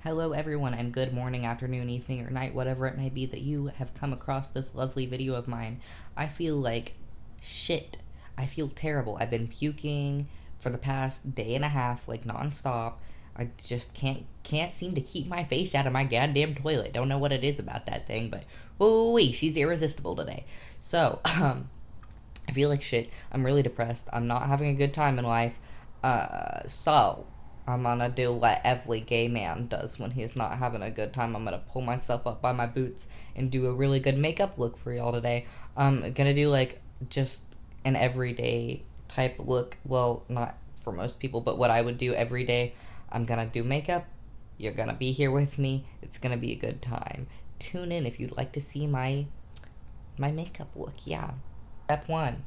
Hello everyone, and good morning, afternoon, evening, or night, whatever it may be that you have come across this lovely video of mine. I feel like shit. I feel terrible. I've been puking for the past day and a half, like nonstop. I just can't seem to keep my face out of my goddamn toilet. Don't know what it is about that thing, but woo-wee, she's irresistible today. So, I feel like shit. I'm really depressed. I'm not having a good time in life. So I'm gonna do what every gay man does when he's not having a good time. I'm gonna pull myself up by my boots and do a really good makeup look for y'all today. I'm gonna do like just an everyday type look. Well, not for most people, but what I would do every day. I'm gonna do makeup. You're gonna be here with me. It's gonna be a good time. Tune in if you'd like to see my makeup look. Yeah. Step one,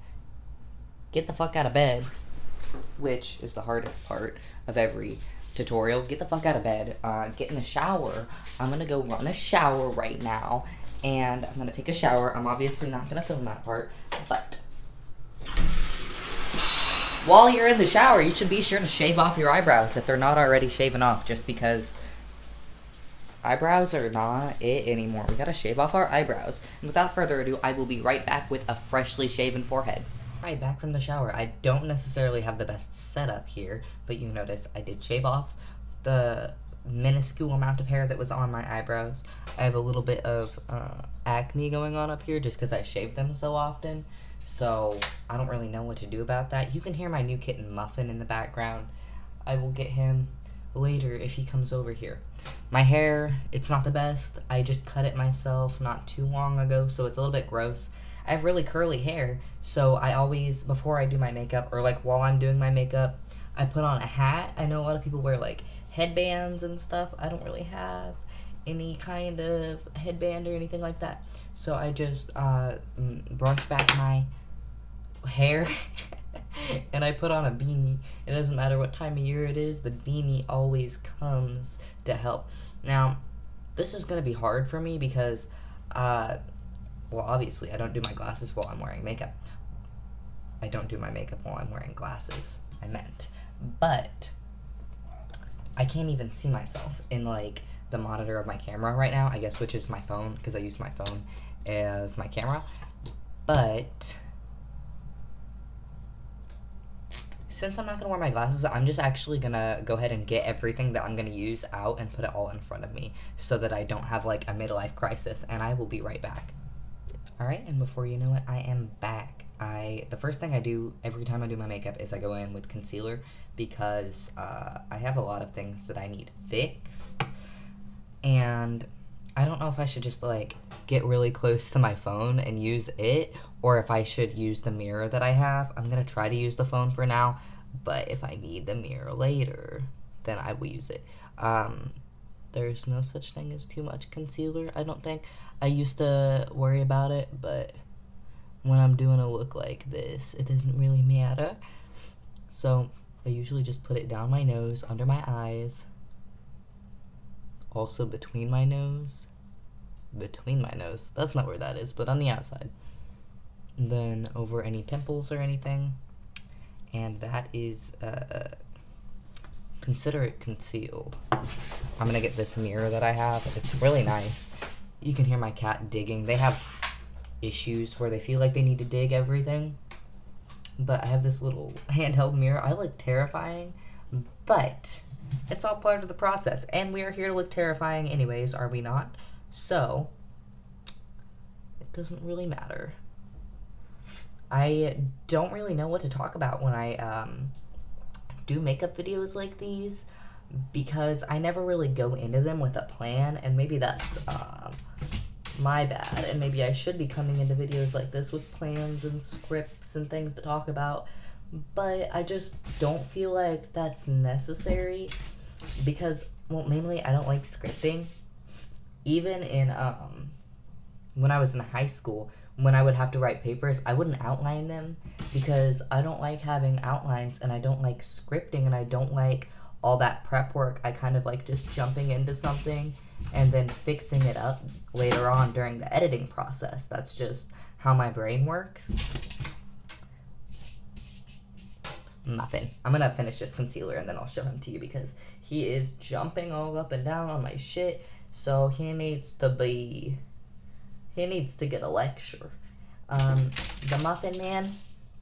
get the fuck out of bed, which is the hardest part of every tutorial. Get the fuck out of bed, get in the shower. I'm gonna go run a shower right now, and I'm gonna take a shower. I'm obviously not gonna film that part, but while you're in the shower, you should be sure to shave off your eyebrows if they're not already shaven off, just because eyebrows are not it anymore. We gotta shave off our eyebrows. And without further ado, I will be right back with a freshly shaven forehead. Alright, back from the shower. I don't necessarily have the best setup here, but you notice I did shave off the minuscule amount of hair that was on my eyebrows. I have a little bit of acne going on up here just because I shave them so often, so I don't really know what to do about that. You can hear my new kitten Muffin in the background. I will get him later if he comes over here. My hair, it's not the best. I just cut it myself not too long ago, so it's a little bit gross. I have really curly hair, so I always, before I do my makeup, or like while I'm doing my makeup, I put on a hat. I know a lot of people wear like headbands and stuff. I don't really have any kind of headband or anything like that, so I just brush back my hair and I put on a beanie. It doesn't matter what time of year it is, the beanie always comes to help. Now, this is gonna be hard for me because well, obviously, I don't do my glasses while I'm wearing makeup. I don't do my makeup while I'm wearing glasses, I meant. But I can't even see myself in, like, the monitor of my camera right now, I guess, which is my phone, because I use my phone as my camera. But since I'm not going to wear my glasses, I'm just actually going to go ahead and get everything that I'm going to use out and put it all in front of me so that I don't have, like, a midlife crisis, and I will be right back. Alright, and before you know it, I am back. The first thing I do every time I do my makeup is I go in with concealer because I have a lot of things that I need fixed, and I don't know if I should just like get really close to my phone and use it, or if I should use the mirror that I have. I'm gonna try to use the phone for now, but if I need the mirror later, then I will use it. There's no such thing as too much concealer, I don't think. I used to worry about it, but when I'm doing a look like this, it doesn't really matter. So I usually just put it down my nose, under my eyes, also between my nose. That's not where that is, but on the outside. And then over any pimples or anything. And that is, consider it concealed. I'm gonna get this mirror that I have. It's really nice. You can hear my cat digging. They have issues where they feel like they need to dig everything. But I have this little handheld mirror. I look terrifying, but it's all part of the process. And we are here to look terrifying anyways, are we not? So, it doesn't really matter. I don't really know what to talk about when I do makeup videos like these, because I never really go into them with a plan, and maybe that's my bad, and maybe I should be coming into videos like this with plans and scripts and things to talk about, but I just don't feel like that's necessary, because, well, mainly I don't like scripting. Even in, when I was in high school, when I would have to write papers, I wouldn't outline them, because I don't like having outlines, and I don't like scripting, and I don't like all that prep work. I kind of like just jumping into something and then fixing it up later on during the editing process. That's just how my brain works. Muffin. I'm gonna finish this concealer and then I'll show him to you because he He is jumping all up and down on my shit, so he needs to get a lecture. The Muffin Man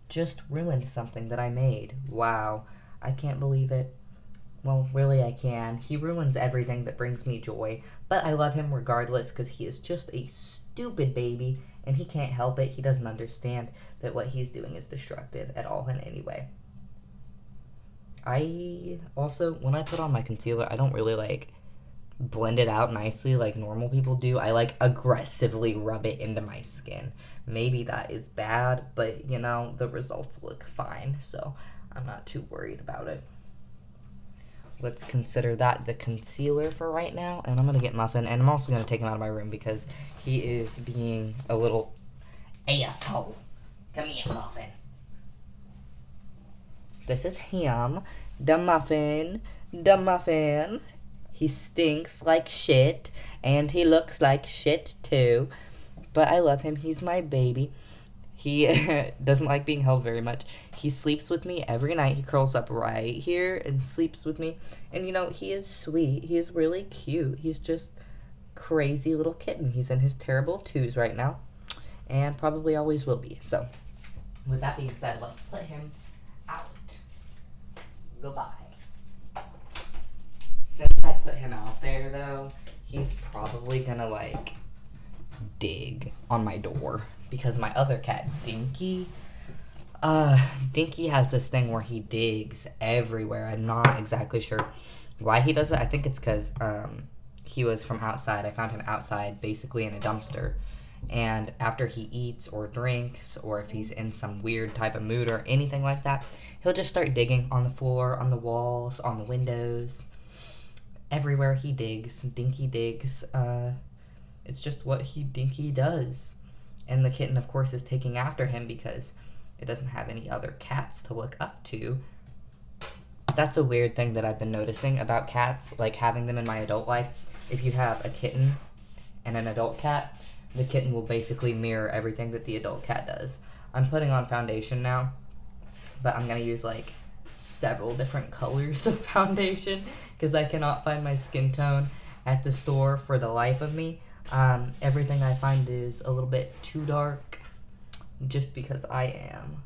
just ruined something that I made. Wow, I can't believe it. Well, really I can. He ruins everything that brings me joy, but I love him regardless because he is just a stupid baby, and he can't help it. He doesn't understand that what he's doing is destructive at all in any way. I also, when I put on my concealer, I don't really, like, blend it out nicely like normal people do. I, like, aggressively rub it into my skin. Maybe that is bad, but, you know, the results look fine, so I'm not too worried about it. Let's consider that the concealer for right now, and I'm going to get Muffin, and I'm also going to take him out of my room because he is being a little asshole. Come here, Muffin. This is him, the Muffin, the Muffin. He stinks like shit, and he looks like shit too, but I love him. He's my baby. He doesn't like being held very much. He sleeps with me every night. He curls up right here and sleeps with me. And, you know, he is sweet. He is really cute. He's just crazy little kitten. He's in his terrible twos right now and probably always will be. So, with that being said, let's put him out. Goodbye. Since I put him out there, though, he's probably gonna, like, dig on my door. Because my other cat, Dinky, Dinky has this thing where he digs everywhere. I'm not exactly sure why he does it. I think it's because he was from outside. I found him outside, basically in a dumpster. And after he eats or drinks, or if he's in some weird type of mood or anything like that, he'll just start digging on the floor, on the walls, on the windows. Everywhere he digs. Dinky digs. It's just what Dinky does. And the kitten, of course, is taking after him because it doesn't have any other cats to look up to. That's a weird thing that I've been noticing about cats, like having them in my adult life. If you have a kitten and an adult cat, the kitten will basically mirror everything that the adult cat does. I'm putting on foundation now, but I'm going to use, like, several different colors of foundation because I cannot find my skin tone at the store for the life of me. Everything I find is a little bit too dark just because I am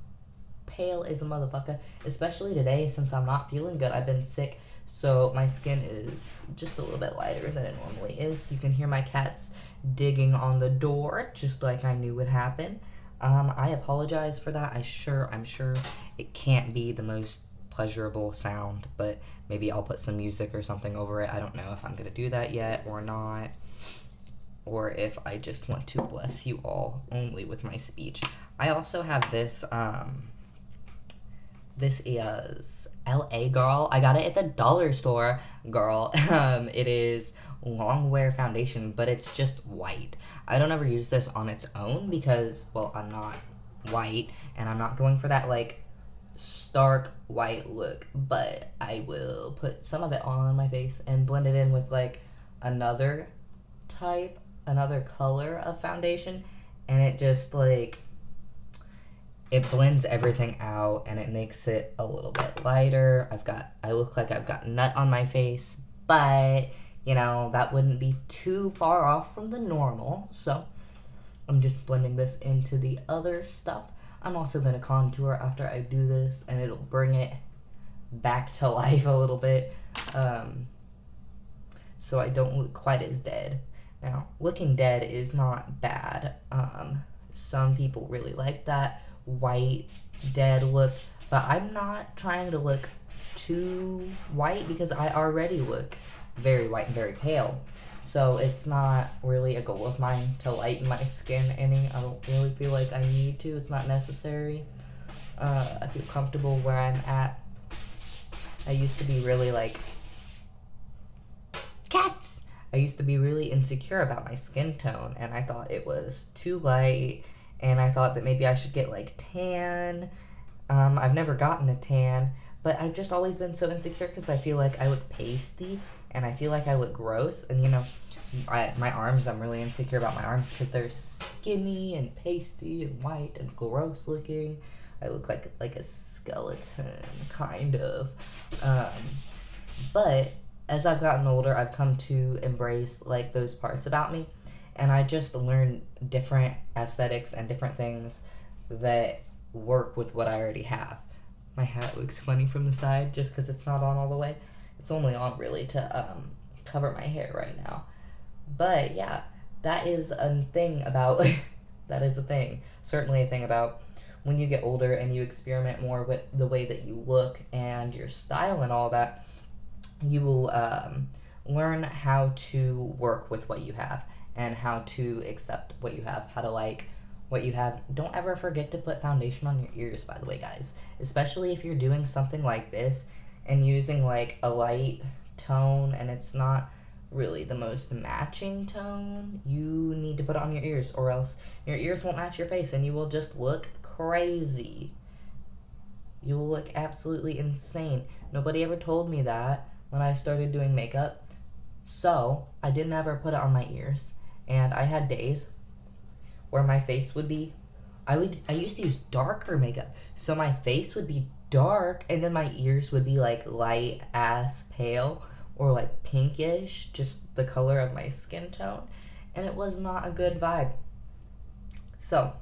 pale as a motherfucker, especially today since I'm not feeling good. I've been sick, so my skin is just a little bit lighter than it normally is. You can hear my cats digging on the door just like I knew would happen. I apologize for that. I'm sure it can't be the most pleasurable sound, but maybe I'll put some music or something over it. I don't know if I'm gonna do that yet or not, or if I just want to bless you all only with my speech. I also have this, this is LA Girl. I got it at the dollar store, girl. It is long wear foundation, but it's just white. I don't ever use this on its own because, well, I'm not white, and I'm not going for that, like, stark white look, but I will put some of it on my face and blend it in with, like, another color of foundation, and it just, like, it blends everything out, and it makes it a little bit lighter. I look like I've got nut on my face, but, you know, that wouldn't be too far off from the normal, so I'm just blending this into the other stuff. I'm also going to contour after I do this, and it'll bring it back to life a little bit, so I don't look quite as dead. Now, looking dead is not bad. Some people really like that white, dead look, but I'm not trying to look too white because I already look very white and very pale. So it's not really a goal of mine to lighten my skin any. I don't really feel like I need to. It's not necessary. I feel comfortable where I'm at. I used to be really, like, cats! I used to be really insecure about my skin tone, and I thought it was too light, and I thought that maybe I should get, like, tan. I've never gotten a tan, but I've just always been so insecure because I feel like I look pasty, and I feel like I look gross, and, you know, my arms, I'm really insecure about my arms because they're skinny and pasty and white and gross looking. I look like a skeleton, kind of. But as I've gotten older, I've come to embrace like those parts about me, and I just learned different aesthetics and different things that work with what I already have. My hat looks funny from the side just because it's not on all the way. It's only on really to cover my hair right now. But yeah, that is a thing about that is a thing. Certainly a thing about when you get older and you experiment more with the way that you look and your style and all that, you will learn how to work with what you have and how to accept what you have, how to like what you have. Don't ever forget to put foundation on your ears, by the way, guys. Especially if you're doing something like this and using like a light tone and it's not really the most matching tone, you need to put it on your ears, or else your ears won't match your face and you will just look crazy. You will look absolutely insane. Nobody ever told me that when I started doing makeup, so I didn't ever put it on my ears. And I had days where my face would be, I used to use darker makeup, so my face would be dark and then my ears would be like light ass pale or like pinkish, just the color of my skin tone, and it was not a good vibe. So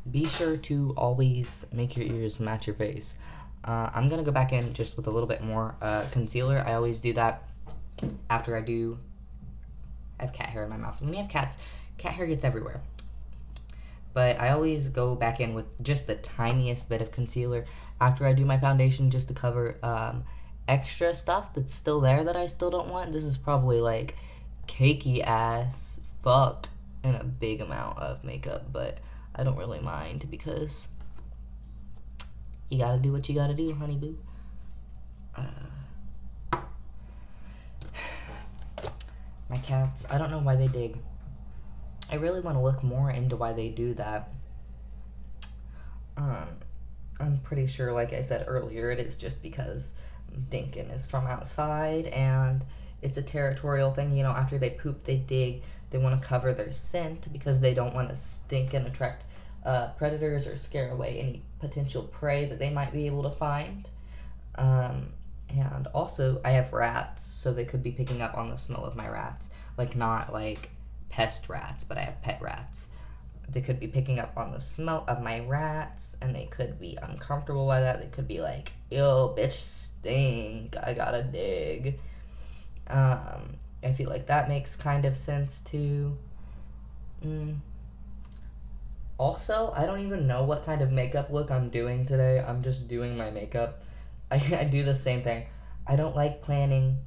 be sure to always make your ears match your face. I'm gonna go back in just with a little bit more concealer. I always do that after I have cat hair in my mouth. When we have cats, cat hair gets everywhere. But I always go back in with just the tiniest bit of concealer after I do my foundation, just to cover extra stuff that's still there that I still don't want. This is probably like cakey ass fuck in a big amount of makeup, but I don't really mind because you gotta do what you gotta do, honey boo. My cats, I don't know why they dig. I really want to look more into why they do that. I'm pretty sure, like I said earlier, it is just because Dinkin is from outside and it's a territorial thing. You know, after they poop, they dig. They want to cover their scent because they don't want to stink and attract predators or scare away any potential prey that they might be able to find. And also, I have rats, so they could be picking up on the smell of my rats. Like, not like pest rats, but I have pet rats. They could be picking up on the smell of my rats, and they could be uncomfortable by that. They could be like, ew, bitch stink, I gotta dig. I feel like that makes kind of sense too. Also, I don't even know what kind of makeup look I'm doing today. I'm just doing my makeup. I do the same thing. I don't like planning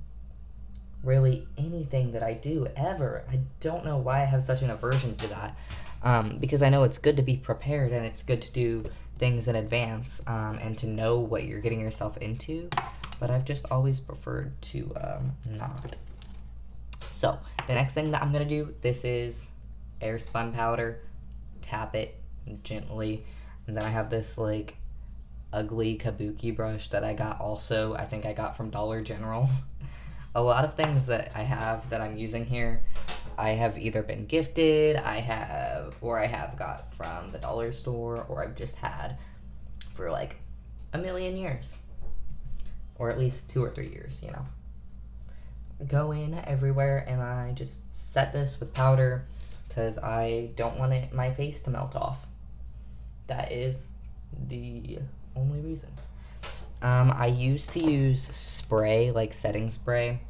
really anything that I do ever. I don't know why I have such an aversion to that. Because I know it's good to be prepared and it's good to do things in advance and to know what you're getting yourself into. But I've just always preferred to not. So, the next thing that I'm going to do, this is Airspun powder. Tap it gently. And then I have this, like, ugly kabuki brush that I got also, I think I got from Dollar General. A lot of things that I have that I'm using here, I have either been gifted, I have got from the dollar store, or I've just had for like a million years. Or at least 2 or 3 years, you know. Go in everywhere and I just set this with powder because I don't want my face to melt off. That is the only reason. I used to use spray, like setting spray,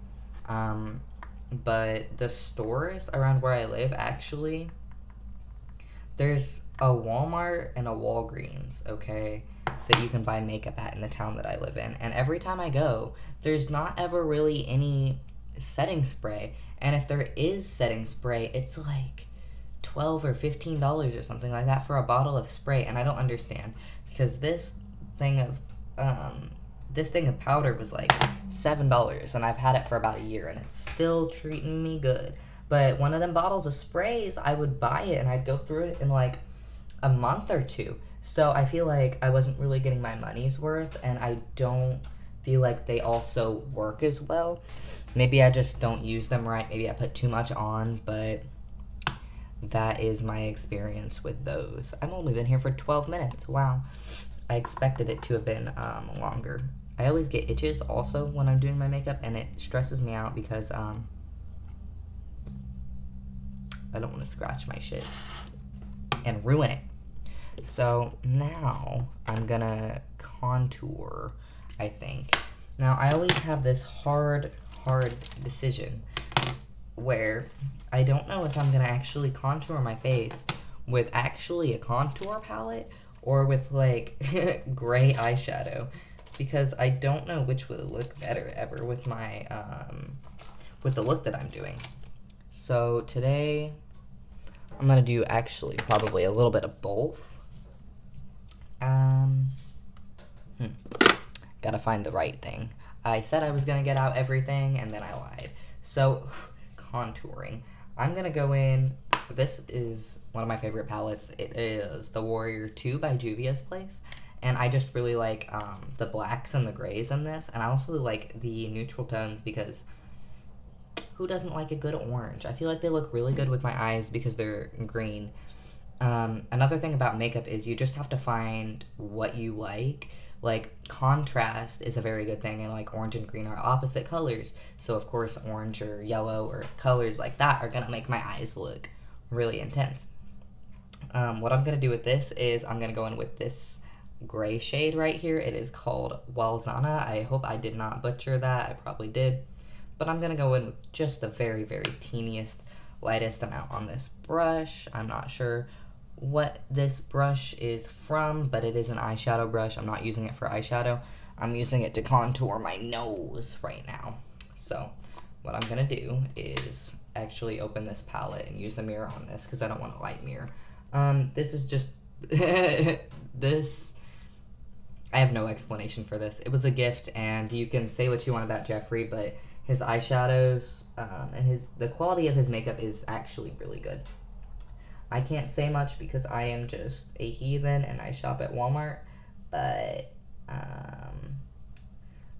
but the stores around where I live, actually, there's a Walmart and a Walgreens, okay, that you can buy makeup at in the town that I live in, and every time I go, there's not ever really any setting spray, and if there is setting spray, it's like $12 or $15 or something like that for a bottle of spray, and I don't understand, because this thing of powder was like $7, and I've had it for about a year, and it's still treating me good. But one of them bottles of sprays, I would buy it, and I'd go through it in like a month or two. So I feel like I wasn't really getting my money's worth, and I don't feel like they also work as well. Maybe I just don't use them right. Maybe I put too much on, but that is my experience with those. I've only been here for 12 minutes. Wow. I expected it to have been longer. I always get itches also when I'm doing my makeup, and it stresses me out because I don't want to scratch my shit and ruin it. So now I'm gonna contour, I think. Now I always have this hard decision where I don't know if I'm gonna actually contour my face with actually a contour palette or with like gray eyeshadow, because I don't know which would look better ever with my with the look that I'm doing. So today I'm gonna do actually probably a little bit of both. Gotta find the right thing. I said I was gonna get out everything and then I lied. So contouring, I'm gonna go in, this is one of my favorite palettes. It is the Warrior 2 by Juvia's Place, and I just really like the blacks and the grays in this, and I also like the neutral tones because who doesn't like a good orange? I feel like they look really good with my eyes because they're green. Another thing about makeup is you just have to find what you like. Like, contrast is a very good thing, and like orange and green are opposite colors, so of course orange or yellow or colors like that are gonna make my eyes look really intense. What I'm gonna do with this is I'm gonna go in with this gray shade right here. It is called Walzana. I hope I did not butcher that. I probably did, but I'm gonna go in with just the very teeniest, lightest amount on this brush. I'm not sure what this brush is from, but it is an eyeshadow brush. I'm not using it for eyeshadow. I'm using it to contour my nose right now. So what I'm gonna do is actually open this palette and use the mirror on this because I don't want a light mirror. This is just this, I have no explanation for this. It was a gift, and you can say what you want about Jeffree, but his eyeshadows and the quality of his makeup is actually really good. I can't say much because I am just a heathen and I shop at Walmart, but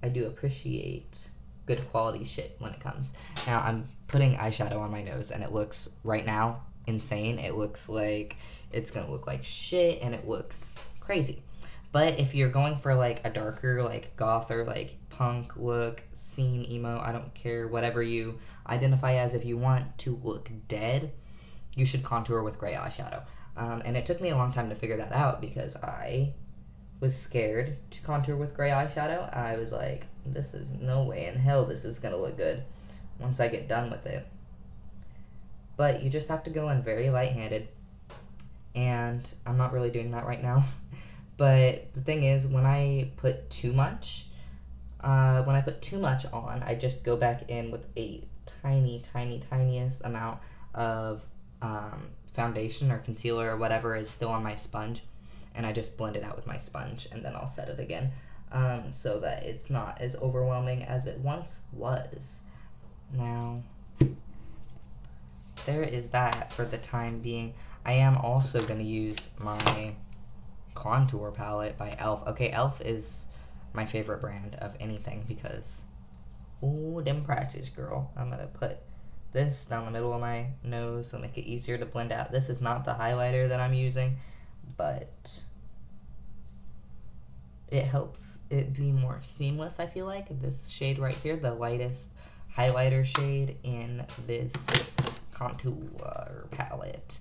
I do appreciate good quality shit when it comes. Now I'm putting eyeshadow on my nose and it looks, right now, insane. It looks like it's gonna look like shit and it looks crazy. But if you're going for like a darker, like goth or like punk look, scene, emo, I don't care, whatever you identify as, if you want to look dead, you should contour with gray eyeshadow. And it took me a long time to figure that out because I was scared to contour with gray eyeshadow. I was like, this is no way in hell this is gonna look good once I get done with it. But you just have to go in very light-handed, and I'm not really doing that right now. But the thing is, when I put too much on, I just go back in with a tiniest amount of foundation or concealer or whatever is still on my sponge, and I just blend it out with my sponge, and then I'll set it again, so that it's not as overwhelming as it once was. Now, there is that for the time being. I am also going to use my contour palette by e.l.f. Okay, e.l.f. is my favorite brand of anything because, ooh, them prices, girl. I'm going to put this down the middle of my nose to make it easier to blend out. This is not the highlighter that I'm using, but it helps it be more seamless, I feel like. This shade right here, the lightest highlighter shade in this contour palette.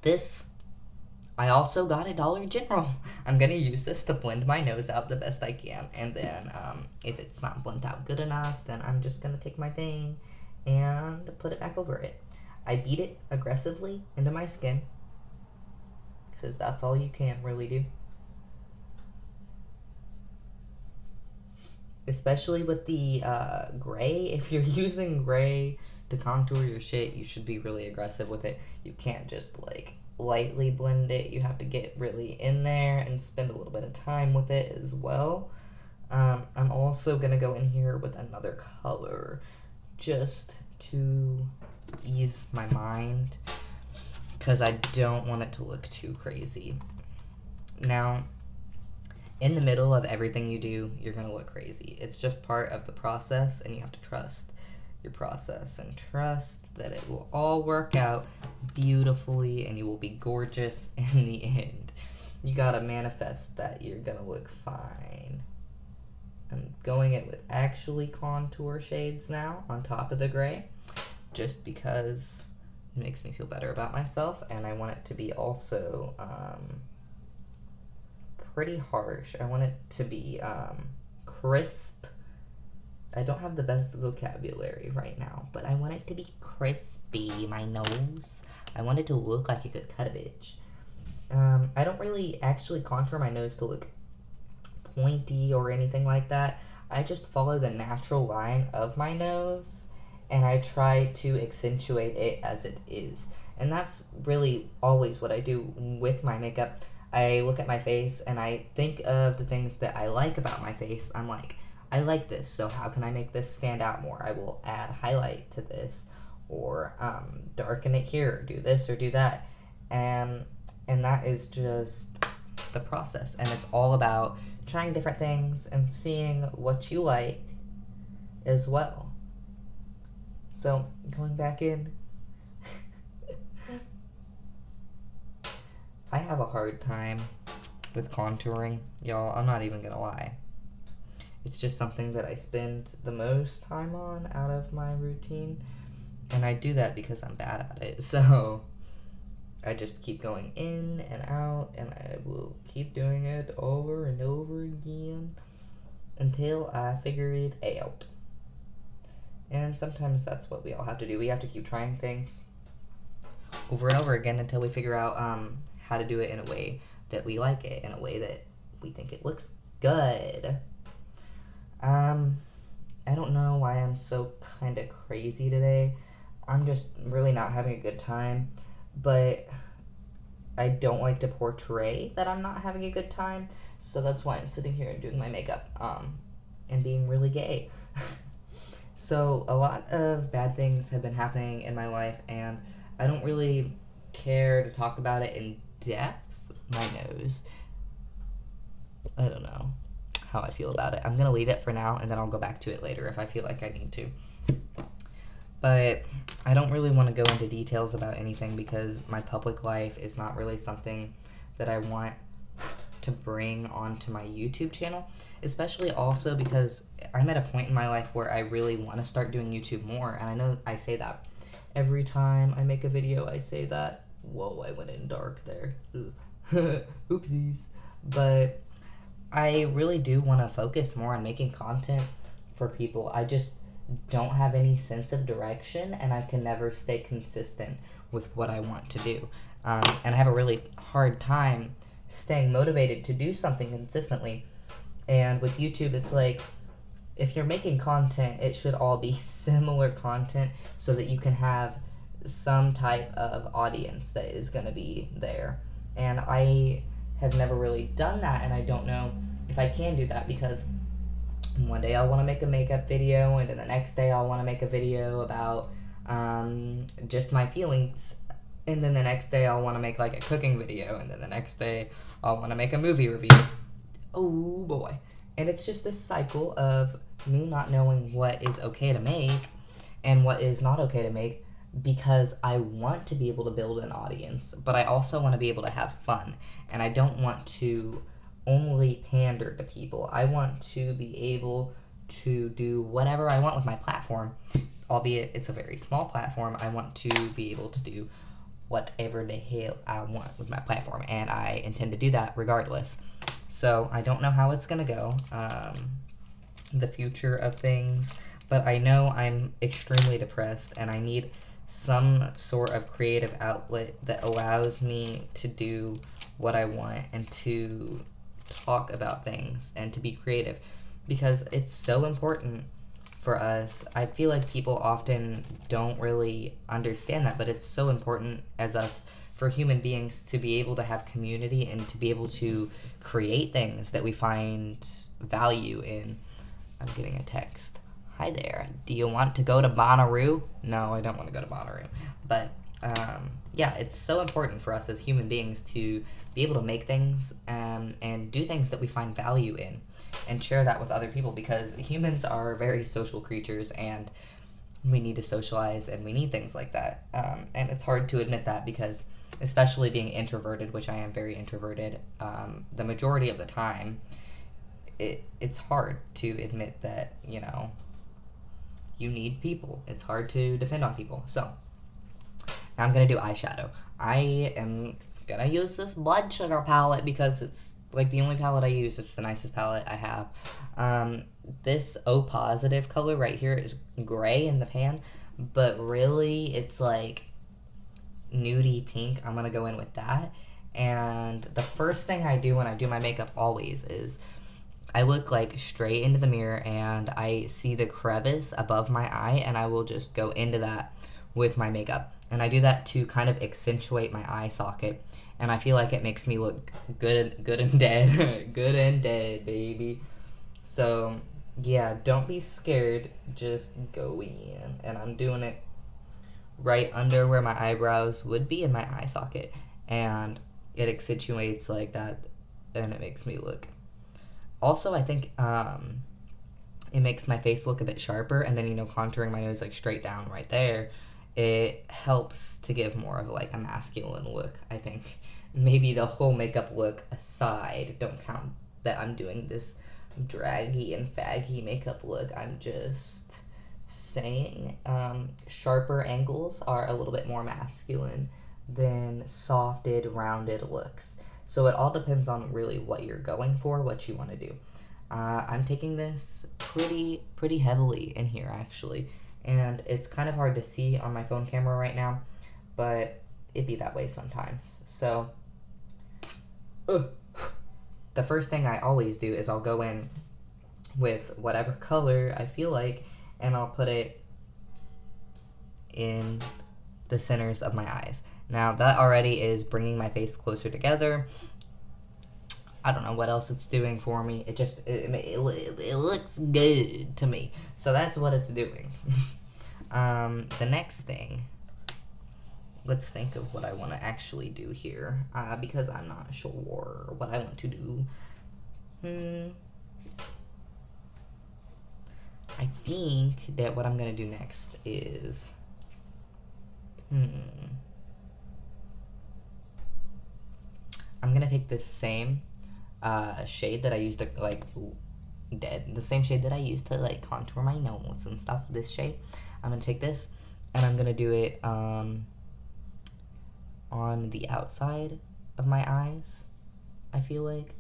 This, I also got at Dollar General. I'm gonna use this to blend my nose out the best I can, and then if it's not blended out good enough, then I'm just gonna take my thing and put it back over it. I beat it aggressively into my skin because that's all you can really do. Especially with the gray. If you're using gray to contour your shit, you should be really aggressive with it. You can't just like lightly blend it. You have to get really in there and spend a little bit of time with it as well. I'm also gonna go in here with another color just to ease my mind because I don't want it to look too crazy. Now, in the middle of everything you do, you're gonna look crazy. It's just part of the process, and you have to trust your process and trust that it will all work out beautifully and you will be gorgeous in the end. you gotta manifest that you're gonna look fine. I'm going it with actually contour shades now on top of the gray, just because it makes me feel better about myself, and I want it to be also pretty harsh. I want it to be crisp. I don't have the best vocabulary right now, but I want it to be crispy, my nose. I want it to look like it could cut a bitch. I don't really actually contour my nose to look pointy or anything like that. I just follow the natural line of my nose, and I try to accentuate it as it is. And that's really always what I do with my makeup. I look at my face, and I think of the things that I like about my face. I'm like, I like this, so how can I make this stand out more? I will add highlight to this, or darken it here, do this or do that. And that is just the process. And it's all about trying different things and seeing what you like as well. So, going back in, I have a hard time with contouring, y'all. I'm not even gonna lie. It's just something that I spend the most time on out of my routine, and I do that because I'm bad at it. So I just keep going in and out, and I will keep doing it over and over again until I figure it out. And sometimes that's what we all have to do. We have to keep trying things over and over again until we figure out how to do it in a way that we like it, in a way that we think it looks good. I don't know why I'm so kind of crazy today. I'm just really not having a good time, but I don't like to portray that I'm not having a good time, so that's why I'm sitting here and doing my makeup, and being really gay. So a lot of bad things have been happening in my life, and I don't really care to talk about it in depth. My nose. I don't know how I feel about it. I'm gonna leave it for now, and then I'll go back to it later if I feel like I need to. But I don't really want to go into details about anything because my public life is not really something that I want to bring onto my YouTube channel, especially also because I'm at a point in my life where I really want to start doing YouTube more, and I know I say that every time I make a video. I say that. Whoa, I went in dark there. Oopsies. But I really do want to focus more on making content for people. I just don't have any sense of direction, and I can never stay consistent with what I want to do. And I have a really hard time staying motivated to do something consistently. And with YouTube, it's like, if you're making content, it should all be similar content so that you can have some type of audience that is going to be there. And I have never really done that, and I don't know if I can do that, because one day I'll want to make a makeup video, and then the next day I'll want to make a video about just my feelings, and then the next day I'll want to make like a cooking video, and then the next day I'll want to make a movie review. Oh boy. And it's just this cycle of me not knowing what is okay to make and what is not okay to make, because I want to be able to build an audience, but I also want to be able to have fun, and I don't want to only pander to people. I want to be able to do whatever I want with my platform, albeit it's a very small platform. I want to be able to do whatever the hell I want with my platform, and I intend to do that regardless. So I don't know how it's gonna go, the future of things, but I know I'm extremely depressed, and I need some sort of creative outlet that allows me to do what I want and to talk about things and to be creative, because it's so important for us. I feel like people often don't really understand that, but it's so important as us, for human beings, to be able to have community and to be able to create things that we find value in. I'm getting a text. Hi there, do you want to go to Bonnaroo? No, I don't want to go to Bonnaroo. But, yeah, it's so important for us as human beings to be able to make things and do things that we find value in and share that with other people, because humans are very social creatures, and we need to socialize, and we need things like that. And it's hard to admit that, because especially being introverted, which I am very introverted. The majority of the time, it's hard to admit that, you know, you need people. It's hard to depend on people. So, now I'm gonna do eyeshadow. I am gonna use this Blood Sugar palette because it's like the only palette I use. It's the nicest palette I have. This O Positive color right here is gray in the pan, but really it's like nudie pink. I'm gonna go in with that. And the first thing I do when I do my makeup always is I look like straight into the mirror and I see the crevice above my eye, and I will just go into that with my makeup. And I do that to kind of accentuate my eye socket. And I feel like it makes me look good and dead. Good and dead, baby. So, yeah, don't be scared. Just go in. And I'm doing it right under where my eyebrows would be in my eye socket. And it accentuates like that, and it makes me look. Also, I think it makes my face look a bit sharper. And then, you know, contouring my nose like straight down right there, it helps to give more of like a masculine look, I think. Maybe the whole makeup look aside, don't count that I'm doing this draggy and faggy makeup look. I'm just saying sharper angles are a little bit more masculine than softed, rounded looks. So it all depends on really what you're going for, what you want to do. I'm taking this pretty heavily in here, actually. And it's kind of hard to see on my phone camera right now, but it be that way sometimes. So, the first thing I always do is I'll go in with whatever color I feel like, and I'll put it in the centers of my eyes. Now, that already is bringing my face closer together. I don't know what else it's doing for me. It just, it looks good to me. So that's what it's doing. The next thing, let's think of what I want to actually do here, because I'm not sure what I want to do. I think that what I'm going to do next is, I'm going to take this same shade that I used to, like, the same shade that I used to, like, contour my nose and stuff, this shade. I'm going to take this, and I'm going to do it on the outside of my eyes, I feel like.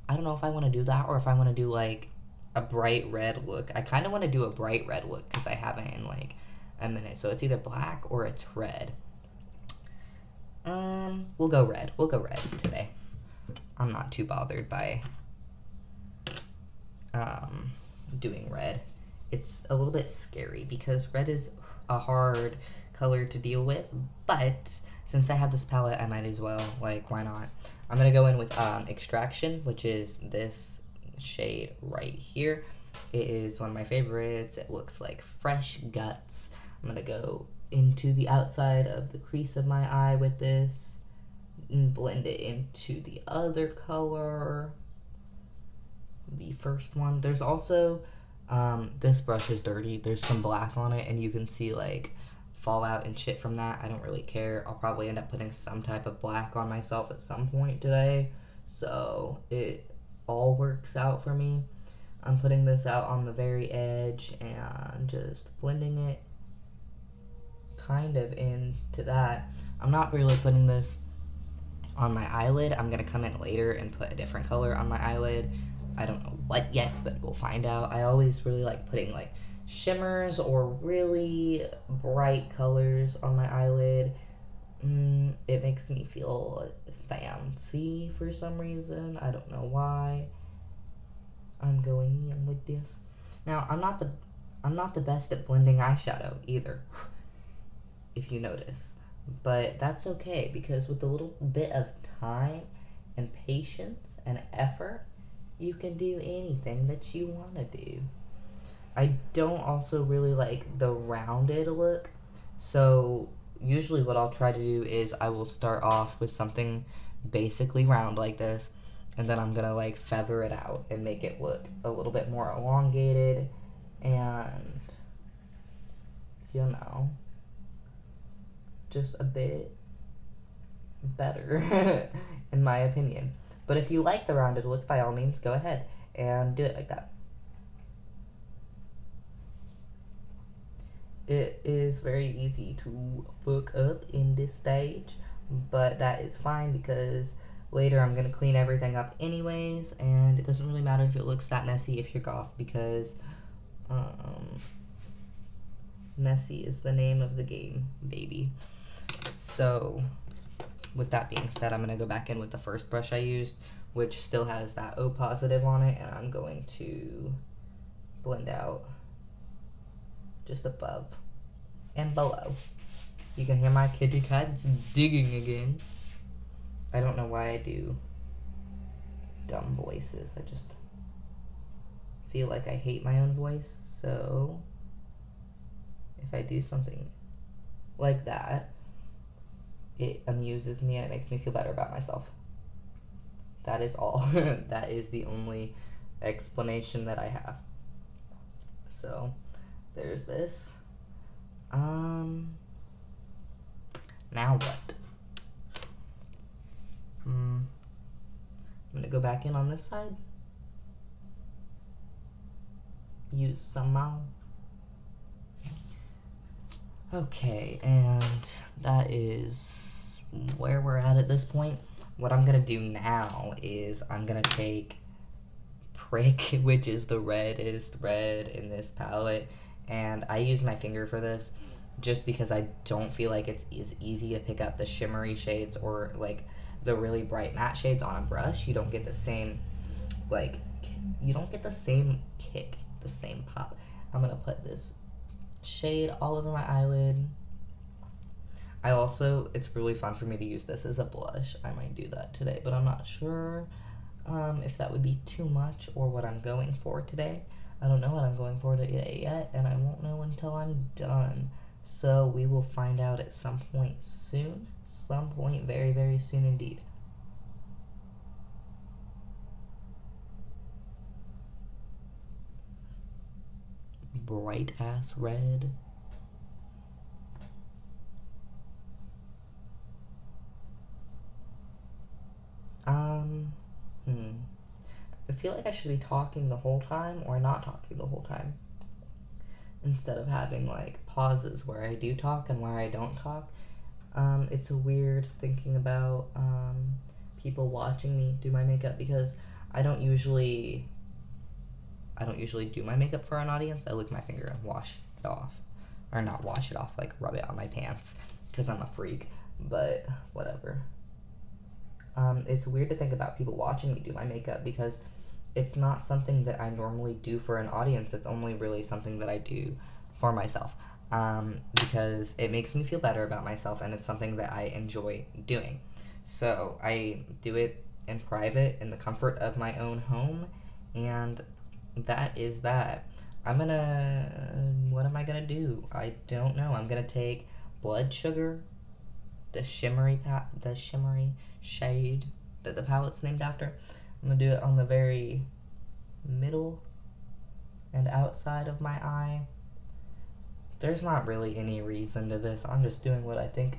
I don't know if I want to do that or if I want to do, like, a bright red look. I kind of want to do a bright red look because I haven't in, like, a minute. So it's either black or it's red. We'll go red. We'll go red today. I'm not too bothered by doing red. It's a little bit scary because red is a hard color to deal with, but since I have this palette, I might as well, like, why not? I'm gonna go in with Extraction, which is this shade right here. It is one of my favorites. It looks like fresh guts. I'm gonna go into the outside of the crease of my eye with this and blend it into the other color, the first one. There's also this brush is dirty. There's some black on it, and you can see, like, fallout and shit from that. I don't really care. I'll probably end up putting some type of black on myself at some point today, so it all works out for me. I'm putting this out on the very edge and just blending it kind of into that. I'm not really putting this on my eyelid. I'm gonna come in later and put a different color on my eyelid. I don't know what yet, but we'll find out. I always really like putting, like, shimmers or really bright colors on my eyelid. It makes me feel fancy for some reason. I don't know why. I'm going in with this. Now, I'm not the best at blending eyeshadow either, if you notice. But that's okay, because with a little bit of time and patience and effort, you can do anything that you want to do. I don't also really like the rounded look, so usually what I'll try to do is I will start off with something basically round like this, and then I'm gonna, like, feather it out and make it look a little bit more elongated and, you know, just a bit better, in my opinion. But if you like the rounded look, by all means, go ahead and do it like that. It is very easy to fuck up in this stage, but that is fine because later I'm going to clean everything up anyways, and it doesn't really matter if it looks that messy if you're goth, because messy is the name of the game, baby. So with that being said, I'm going to go back in with the first brush I used, which still has that O positive on it, and I'm going to blend out just above and below. You can hear my kitty cats digging again. I don't know why I do dumb voices. I just feel like I hate my own voice, so if I do something like that, it amuses me and it makes me feel better about myself. That is all. That is the only explanation that I have. So there's this. Now what? I'm gonna go back in on this side. Use some more. Okay, and that is where we're at this point. What I'm gonna do now is I'm gonna take Prick, which is the reddest red in this palette, and I use my finger for this just because I don't feel like it's as easy to pick up the shimmery shades or like the really bright matte shades on a brush. You don't get the same, like, you don't get the same kick, the same pop. I'm gonna put this shade all over my eyelid. I also, it's really fun for me to use this as a blush. I might do that today, but I'm not sure if that would be too much or what I'm going for today. I don't know what I'm going for today yet, and I won't know until I'm done. So we will find out at some point soon. Some point very, very soon indeed. Bright ass red. I feel like I should be talking the whole time or not talking the whole time, instead of having like pauses where I do talk and where I don't talk. It's weird thinking about people watching me do my makeup because I don't usually do my makeup for an audience. I lick my finger and wash it off. Or not wash it off, like rub it on my pants, because I'm a freak, but whatever. It's weird to think about people watching me do my makeup because it's not something that I normally do for an audience. It's only really something that I do for myself, because it makes me feel better about myself and it's something that I enjoy doing. So I do it in private in the comfort of my own home, and that is that. What am I gonna do? I don't know. I'm gonna take Blood Sugar, the shimmery shade that the palette's named after. I'm gonna do it on the very middle and outside of my eye. There's not really any reason to this. I'm just doing what I think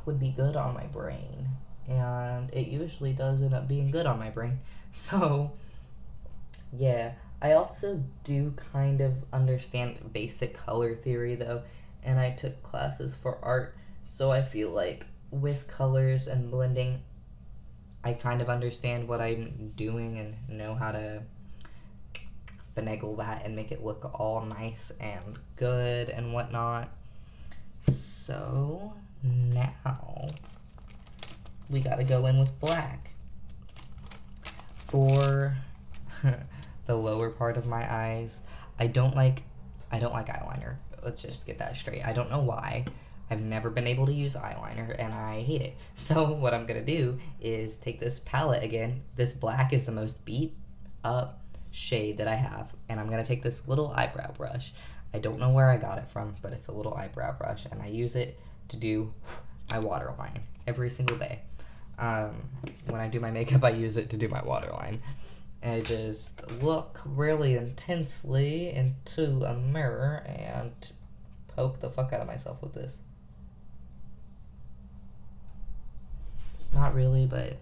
would be good on my brain, and it usually does end up being good on my brain. So yeah, I also do kind of understand basic color theory though, and I took classes for art, so I feel like with colors and blending, I kind of understand what I'm doing and know how to finagle that and make it look all nice and good and whatnot. So now we gotta go in with black for the lower part of my eyes. I don't like eyeliner. Let's just get that straight. I don't know why. I've never been able to use eyeliner and I hate it. So what I'm gonna do is take this palette again. This black is the most beat up shade that I have, and I'm gonna take this little eyebrow brush. I don't know where I got it from, but it's a little eyebrow brush, and I use it to do my waterline every single day. When I do my makeup, I use it to do my waterline. And I just look really intensely into a mirror and poke the fuck out of myself with this. Not really, but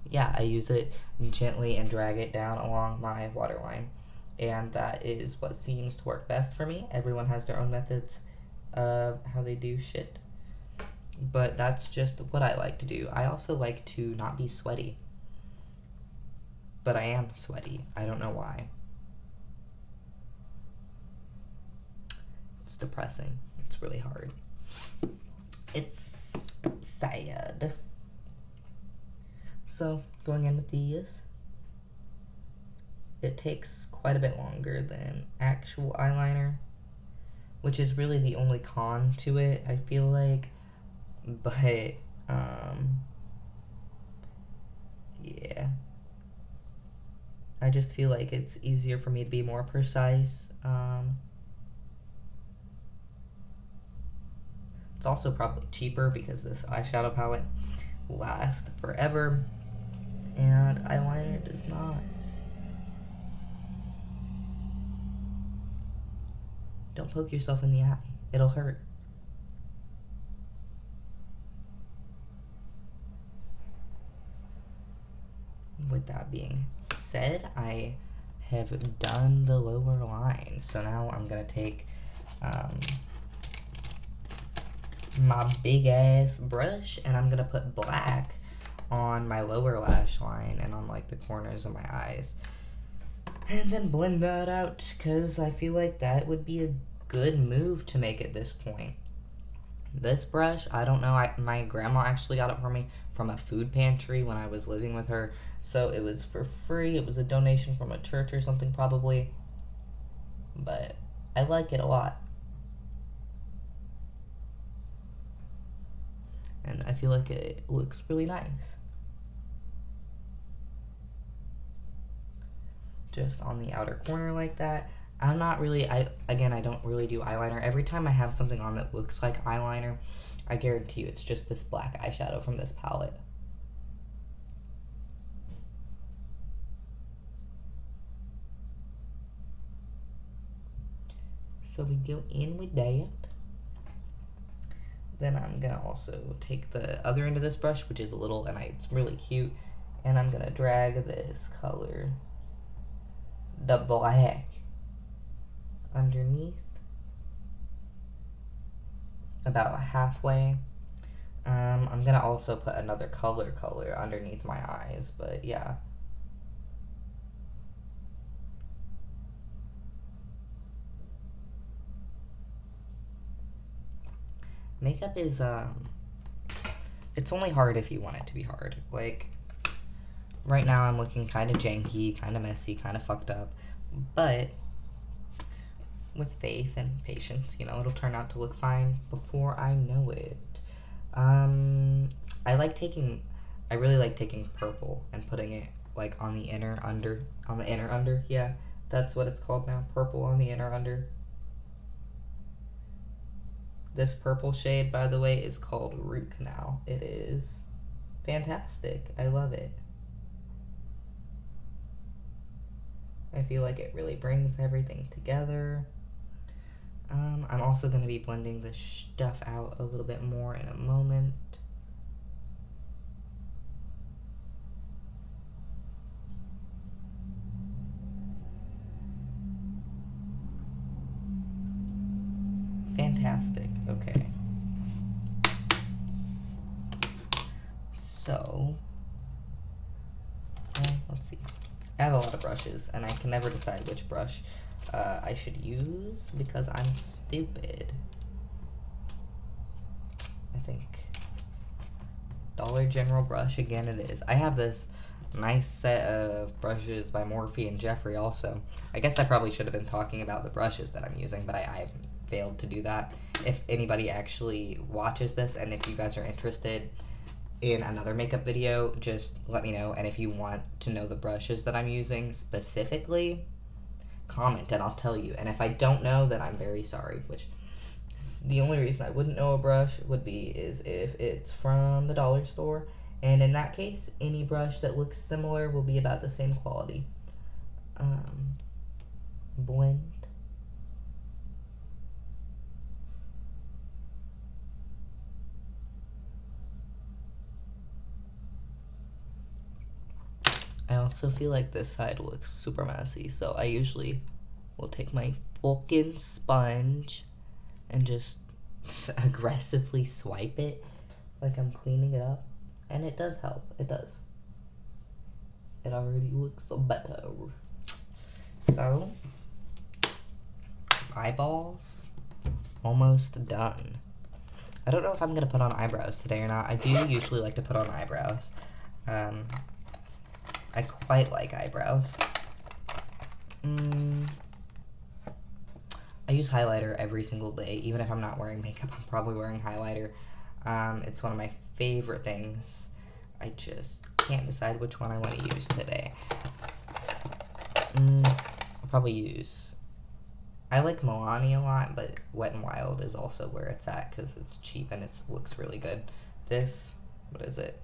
yeah, I use it gently and drag it down along my waterline. And that is what seems to work best for me. Everyone has their own methods of how they do shit. But that's just what I like to do. I also like to not be sweaty. But I am sweaty. I don't know why. It's depressing. It's really hard. It's sad. So, going in with these, it takes quite a bit longer than actual eyeliner, which is really the only con to it, I feel like. But, yeah. I just feel like it's easier for me to be more precise. It's also probably cheaper because this eyeshadow palette will last forever, and eyeliner does not. Don't poke yourself in the eye. It'll hurt. With that being said, I have done the lower line. So now I'm going to take my big ass brush and I'm going to put black on my lower lash line and on like the corners of my eyes. And then blend that out because I feel like that would be a good move to make at this point. This brush, I don't know, my grandma actually got it for me from a food pantry when I was living with her. So it was for free. It was a donation from a church or something probably. But I like it a lot. And I feel like it looks really nice. Just on the outer corner like that. I'm not really, I don't really do eyeliner. Every time I have something on that looks like eyeliner, I guarantee you it's just this black eyeshadow from this palette. So we go in with that. Then I'm gonna also take the other end of this brush, which is a little, and it's really cute, and I'm gonna drag this color, the black, underneath, about halfway. I'm gonna also put another color underneath my eyes, but yeah. Makeup is, it's only hard if you want it to be hard. Like, right now I'm looking kind of janky, kind of messy, kind of fucked up, but with faith and patience, you know, it'll turn out to look fine before I know it. I really like taking purple and putting it, like, on the inner under, yeah, that's what it's called now, purple on the inner under. This purple shade, by the way, is called Root Canal. It is fantastic. I love it. I feel like it really brings everything together. I'm also going to be blending this stuff out a little bit more in a moment. Fantastic. Okay. So, let's see. I have a lot of brushes, and I can never decide which brush I should use because I'm stupid. I think Dollar General brush, again it is. I have this nice set of brushes by Morphe and Jeffree also. I guess I probably should have been talking about the brushes that I'm using, but I failed to do that. If anybody actually watches this and if you guys are interested in another makeup video, just let me know. And if you want to know the brushes that I'm using specifically, comment and I'll tell you. And if I don't know, then I'm very sorry, which the only reason I wouldn't know a brush would be is if it's from the dollar store, and in that case any brush that looks similar will be about the same quality. Blend. also feel like this side looks super messy, so I usually will take my fucking sponge and just aggressively swipe it like I'm cleaning it up. And it does help. It does. It already looks better. So, eyeballs almost done. I don't know if I'm gonna put on eyebrows today or not. I do usually like to put on eyebrows. I quite like eyebrows. I use highlighter every single day. Even if I'm not wearing makeup, I'm probably wearing highlighter. It's one of my favorite things. I just can't decide which one I want to use today. I'll probably use... I like Milani a lot, but Wet n Wild is also where it's at because it's cheap and it looks really good. This, what is it?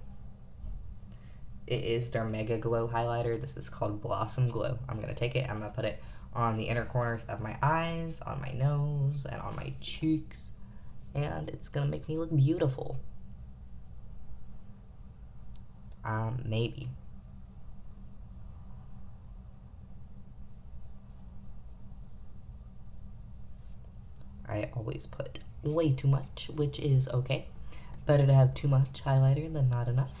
It is their Mega Glow highlighter. This is called Blossom Glow. I'm going to take it. I'm going to put it on the inner corners of my eyes, on my nose, and on my cheeks. And it's going to make me look beautiful. Maybe. I always put way too much, which is okay. Better to have too much highlighter than not enough.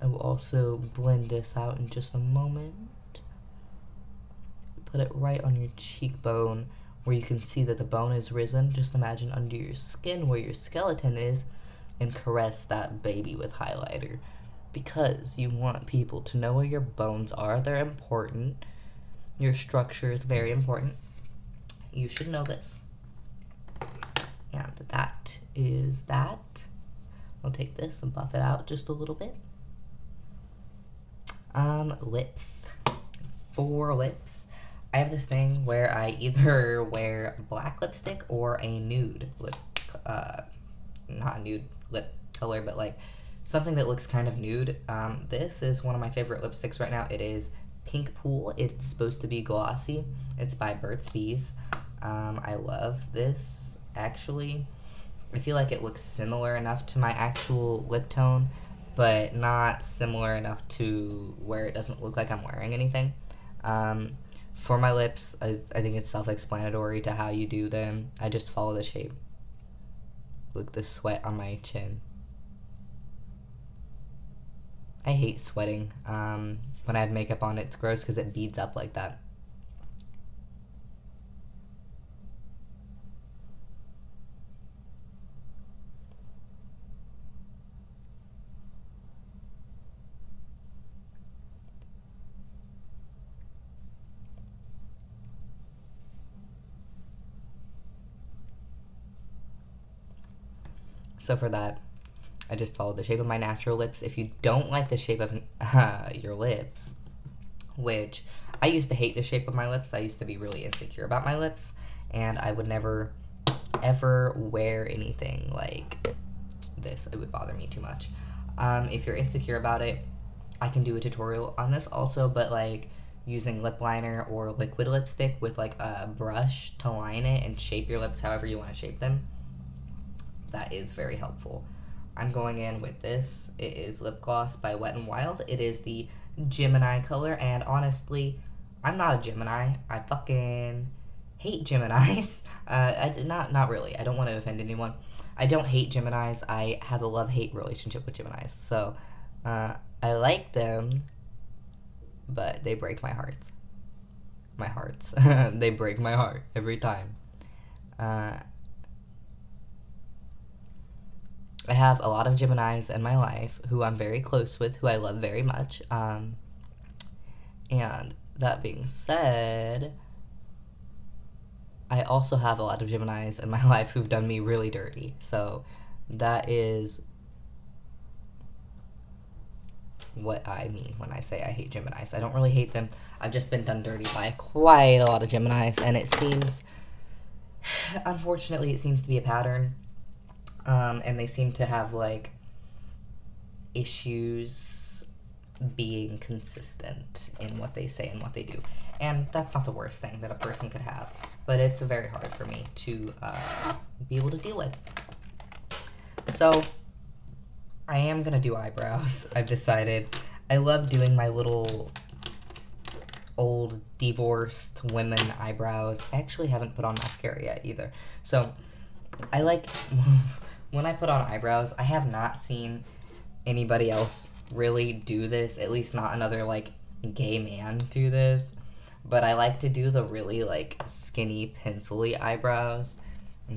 I will also blend this out in just a moment. Put it right on your cheekbone where you can see that the bone is risen. Just imagine under your skin where your skeleton is and caress that baby with highlighter. Because you want people to know where your bones are. They're important. Your structure is very important. You should know this. And that is that. I'll take this and buff it out just a little bit. Lips. For lips, I have this thing where I either wear black lipstick or a nude lip, not a nude lip color, but like something that looks kind of nude. This is one of my favorite lipsticks right now. It is Pink Pool. It's supposed to be glossy. It's by Burt's Bees. I love this, actually. I feel like it looks similar enough to my actual lip tone, but not similar enough to where it doesn't look like I'm wearing anything. For my lips, I think it's self-explanatory to how you do them. I just follow the shape. Look, the sweat on my chin. I hate sweating. When I have makeup on, it's gross because it beads up like that. So for that, I just followed the shape of my natural lips. If you don't like the shape of your lips, which I used to hate the shape of my lips. I used to be really insecure about my lips, and I would never, ever wear anything like this. It would bother me too much. If you're insecure about it, I can do a tutorial on this also, but like using lip liner or liquid lipstick with like a brush to line it and shape your lips however you want to shape them. That is very helpful. I'm going in with this. It is lip gloss by Wet n Wild. It is the Gemini color, and honestly, I'm not a Gemini. I fucking hate Geminis. Not really. I don't want to offend anyone. I don't hate Geminis. I have a love-hate relationship with Geminis. So, I like them, but they break my heart. My hearts. They break my heart every time. I have a lot of Geminis in my life who I'm very close with, who I love very much. And that being said, I also have a lot of Geminis in my life who've done me really dirty. So that is what I mean when I say I hate Geminis. I don't really hate them. I've just been done dirty by quite a lot of Geminis, and it seems, unfortunately, it seems to be a pattern. And they seem to have, like, issues being consistent in what they say and what they do. And that's not the worst thing that a person could have, but it's very hard for me to be able to deal with. So, I am going to do eyebrows. I've decided. I love doing my little old divorced women eyebrows. I actually haven't put on mascara yet either. So I like, when I put on eyebrows, I have not seen anybody else really do this, at least not another like gay man do this. But I like to do the really like skinny pencil-y eyebrows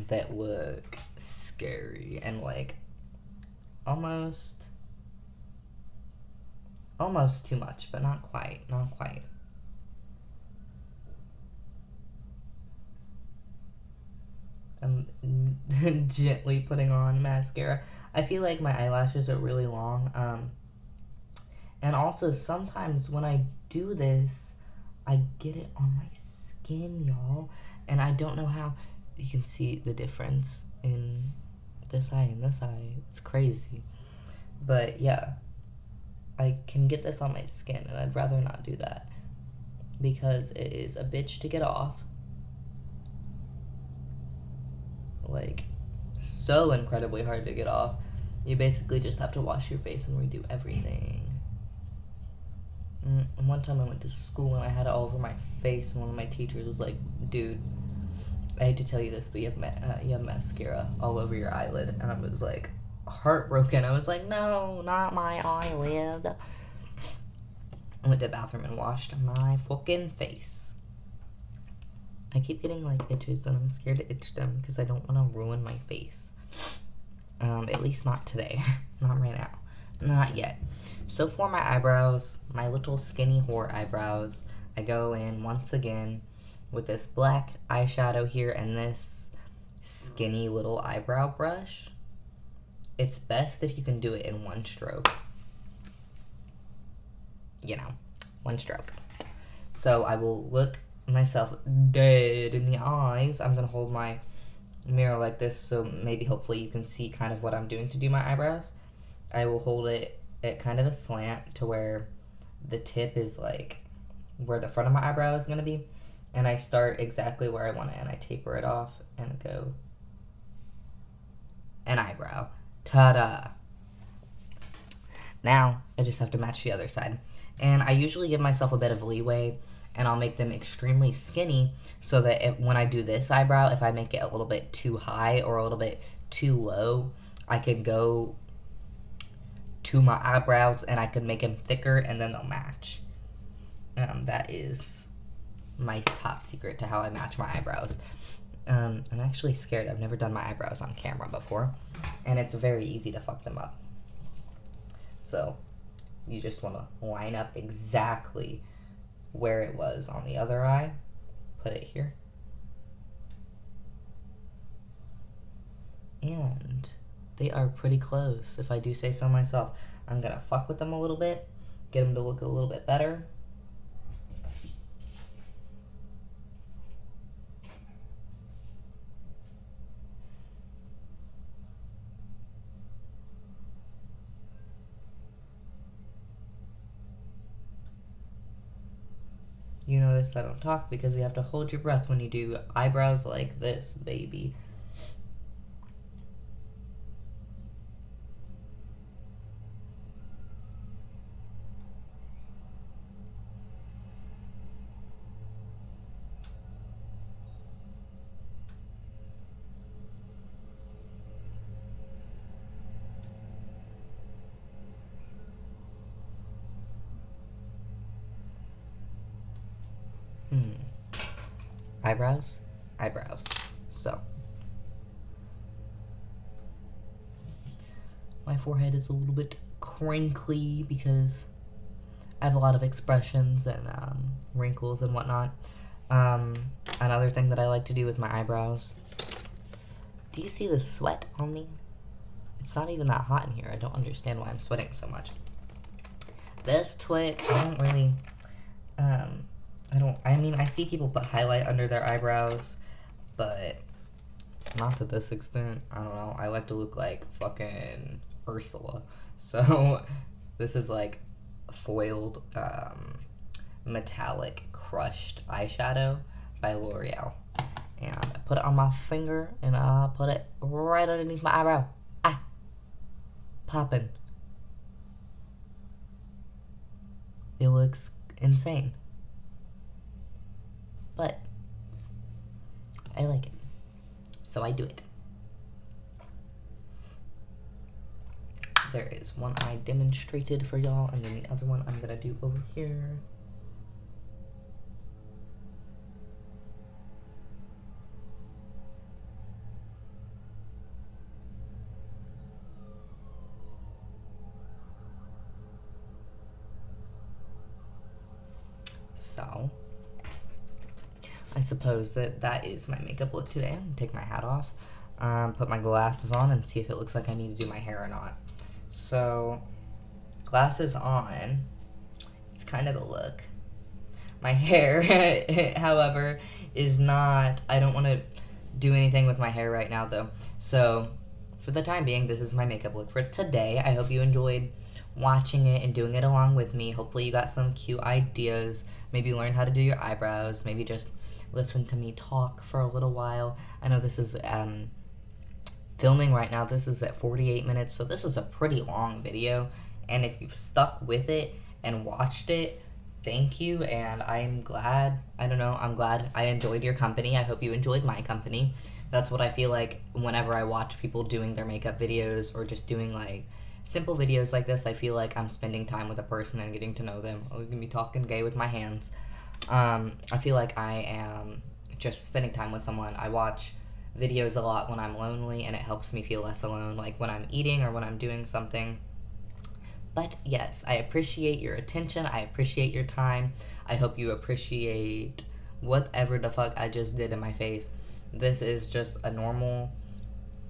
that look scary and like almost too much, but not quite. I'm gently putting on mascara. I feel like my eyelashes are really long. And also sometimes when I do this, I get it on my skin, y'all. And I don't know how you can see the difference in this eye and this eye. It's crazy. But yeah, I can get this on my skin, and I'd rather not do that because it is a bitch to get off. Like, so incredibly hard to get off. You basically just have to wash your face and redo everything. And one time I went to school and I had it all over my face, and one of my teachers was like, dude, I hate to tell you this, but you have mascara all over your eyelid. And I was like, heartbroken. I was like, no, not my eyelid. I went to the bathroom and washed my fucking face. I keep getting like itches and I'm scared to itch them because I don't want to ruin my face. At least not today. Not right now. Not yet. So for my eyebrows, my little skinny whore eyebrows, I go in once again with this black eyeshadow here and this skinny little eyebrow brush. It's best if you can do it in one stroke. You know, one stroke. So I will look myself dead in the eyes. I'm gonna hold my mirror like this so maybe hopefully you can see kind of what I'm doing to do my eyebrows. I will hold it at kind of a slant to where the tip is like where the front of my eyebrow is gonna be, and I start exactly where I want it and I taper it off and go an eyebrow. Ta-da! Now I just have to match the other side, and I usually give myself a bit of leeway and I'll make them extremely skinny so that when I do this eyebrow, if I make it a little bit too high or a little bit too low, I could go to my eyebrows and I could make them thicker and then they'll match. That is my top secret to how I match my eyebrows. I'm actually scared. I've never done my eyebrows on camera before, and it's very easy to fuck them up. So you just want to line up exactly where it was on the other eye. Put it here. And they are pretty close, if I do say so myself. I'm gonna fuck with them a little bit, get them to look a little bit better. You notice I don't talk because you have to hold your breath when you do eyebrows like this, baby. Eyebrows? Eyebrows. So. My forehead is a little bit crinkly because I have a lot of expressions and wrinkles and whatnot. Another thing that I like to do with my eyebrows. Do you see the sweat on me? It's not even that hot in here. I don't understand why I'm sweating so much. This twit, I don't really, I mean, I see people put highlight under their eyebrows, but not to this extent. I don't know. I like to look like fucking Ursula. So this is like foiled metallic crushed eyeshadow by L'Oreal. And I put it on my finger and I put it right underneath my eyebrow. Ah! Poppin'. it looks insane. But I like it, so I do it. There is one I demonstrated for y'all, and then the other one I'm gonna do over here. So, I suppose that is my makeup look today. I'm gonna take my hat off, put my glasses on, and see if it looks like I need to do my hair or not. So, glasses on, it's kind of a look. My hair, however, is not, I don't want to do anything with my hair right now, though. So, for the time being, this is my makeup look for today. I hope you enjoyed watching it and doing it along with me. Hopefully you got some cute ideas. Maybe learn how to do your eyebrows. Maybe just listen to me talk for a little while. I know this is filming right now. This is at 48 minutes, so this is a pretty long video. And if you've stuck with it and watched it, thank you, and I'm glad. I'm glad I enjoyed your company. I hope you enjoyed my company. That's what I feel like whenever I watch people doing their makeup videos or just doing like simple videos like this. I feel like I'm spending time with a person and getting to know them. I'm gonna be talking gay with my hands. I feel like I am just spending time with someone. I watch videos a lot when I'm lonely, and it helps me feel less alone, like when I'm eating or when I'm doing something. But yes, I appreciate your attention. I appreciate your time. I hope you appreciate whatever the fuck I just did in my face. This is just a normal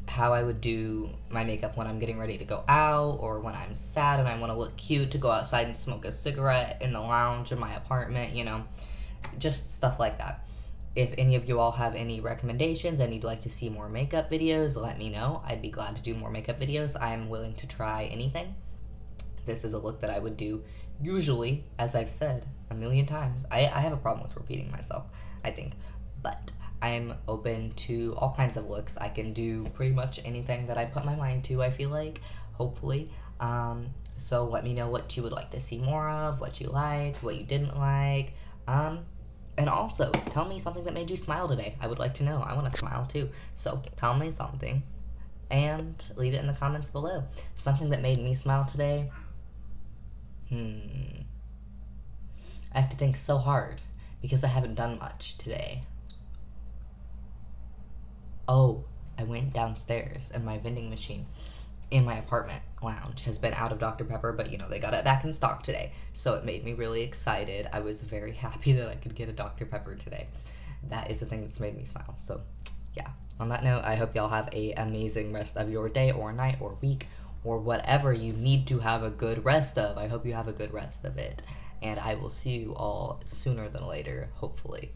how I would do my makeup when I'm getting ready to go out, or when I'm sad and I want to look cute to go outside and smoke a cigarette in the lounge of my apartment, just stuff like that. If any of you all have any recommendations and you'd like to see more makeup videos, let me know. I'd be glad to do more makeup videos. I'm willing to try anything. This is a look that I would do usually, as I've said a million times. I have a problem with repeating myself, I think. But I'm open to all kinds of looks. I can do pretty much anything that I put my mind to, I feel like, hopefully. So let me know what you would like to see more of, what you liked, what you didn't like. And also, tell me something that made you smile today. I would like to know. I want to smile too. So tell me something and leave it in the comments below. Something that made me smile today. I have to think so hard because I haven't done much today. Oh, I went downstairs and my vending machine in my apartment lounge has been out of Dr. Pepper, but they got it back in stock today. So it made me really excited. I was very happy that I could get a Dr. Pepper today. That is the thing that's made me smile. So yeah, on that note, I hope y'all have an amazing rest of your day or night or week or whatever you need to have a good rest of. I hope you have a good rest of it. And I will see you all sooner than later, hopefully.